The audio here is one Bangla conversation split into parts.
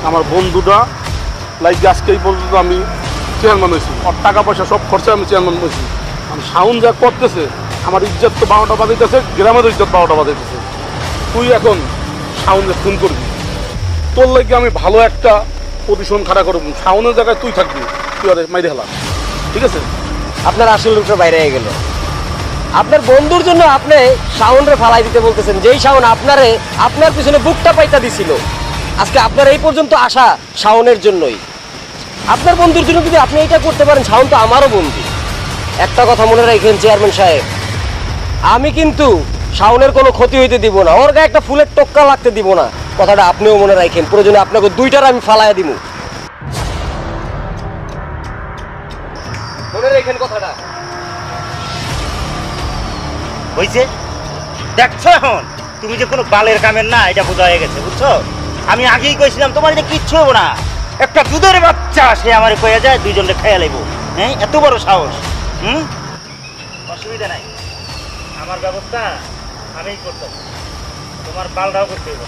আমার বন্ধুটা লাইক আজকে এই পর্যন্ত আমি চেয়ারম্যান হয়েছি, ওর টাকা পয়সা সব খরচা আমি চেয়ারম্যান হয়েছি। আমি সাউন্ড যা করতেছে, আমার ইজ্জত তো 12টা বাজাইতেছে, গ্রামের ইজ্জত 12টা বাজাইতেছে। তুই এখন সাউন্ডে ফোন করবি, তোর লাগে আমি ভালো একটা পজিশন খাড়া করবো, সাউন্ডের জায়গায় তুই থাকবি, তুই আর মাইরে হেলা, ঠিক আছে? আপনার আসল রূপটা বাইরে হয়ে গেল। আপনার বন্ধুর জন্য আপনি শাওনরে ফালাই দিতে বলতেছেন, যেই শাওন আপনারে আপনার পিছনে বুকটা পাইতা দিছিল। আজকে আপনার এই পর্যন্ত আসা শাওনের জন্যই। আপনার বন্ধুর জন্য যদি আপনি এটা করতে পারেন, শাওন তো আমারও বন্ধু। একটা কথা মনে রাখেন চেয়ারম্যান সাহেব, আমি কিন্তু শাওনের কোনো ক্ষতি হইতে দিব না, ওর গায়ে একটা ফুলের টোক্কা লাগতে দিব না। কথাটা আপনিও মনে রাখেন, প্রয়োজনে আপনাকে দুইটার আমি ফালাইয়া দিব। মনে রাখেন কথাটা। হয়েছে দেখছো, এখন তুমি যে কোনো বালের কামের না, এটা বোঝা হয়ে গেছে, বুঝছো? আমি আগেই কইছিলাম তোমার যে কিচ্ছু হবো না। একটা দুধের বাচ্চা সে আমার কয়ে যায়, দুইজনকে খাইয়া লাগবো। হ্যাঁ, এত বড় সাহস। অসুবিধা নাই, আমার ব্যবস্থা আমিই করতাম, তোমার বালটাও করতে হইব।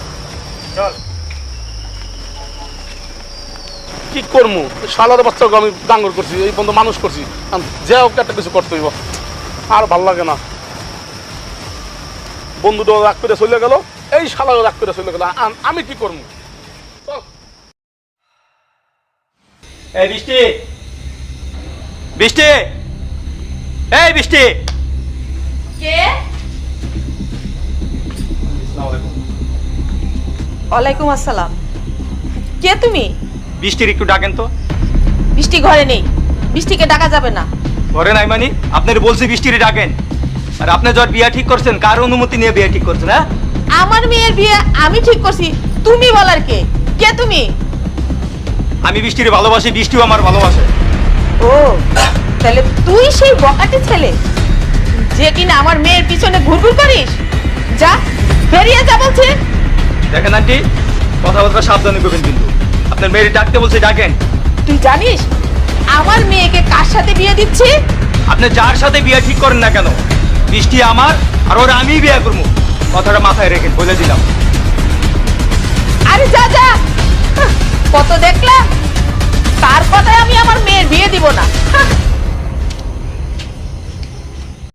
চল। কি করবো? শালার বাচ্চাকে আমি ডাঙ্গর করছি, এই পর্যন্ত মানুষ করছি, যে ওকে একটা কিছু করতে হইব। আর ভাল লাগে না, বন্ধুটা রাগ করে চলে গেল, এই শালাও রাগ করে চলে গেল, আমি কি করবো? এই বৃষ্টি, বৃষ্টি, এই বৃষ্টি। কে? ওয়ালাইকুম আসসালাম। কে তুমি? বৃষ্টির একটু ডাকেন তো। বৃষ্টি ঘরে নেই, বৃষ্টিকে ডাকা যাবে না। ঘরে নাই মানে? আপনার বলছি বৃষ্টির ডাকেন। আর আপনি যখন বিয়া ঠিক করছেন, কার অনুমতি নিয়ে বিয়া ঠিক করছেন? হ্যাঁ, আমার মেয়ের বিয়ে আমি ঠিক করছি, তুমি বলার কে? কে তুমি? আমি বৃষ্টির ভালোবাসি, বৃষ্টিও আমার ভালোবাসে। ও, তাহলে তুই সেই বকাটে ছেলে যে কিনা আমার মেয়ের পিছনে ঘুরঘুর করিস? যা, বেরিয়ে যা বলছি। দেখেন আন্টি, কথাবার্তা সাবধানে করবেন কিন্তু। আপনার মেয়ের ডাকতে বলছে, ডাকেন। তুই জানিস আমার মেয়েকে কার সাথে বিয়ে দিচ্ছি? আপনি যার সাথে বিয়ে ঠিক করেন না কেন, বৃষ্টি আমার, আর ওরা আমিই বিয়ে করবো। কথাটা মাথায় রেখেন, বলে দিলাম। আরে যা যা, কত দেখলাম, তার কথায় আমি আমার মেয়ের বিয়ে দিব না।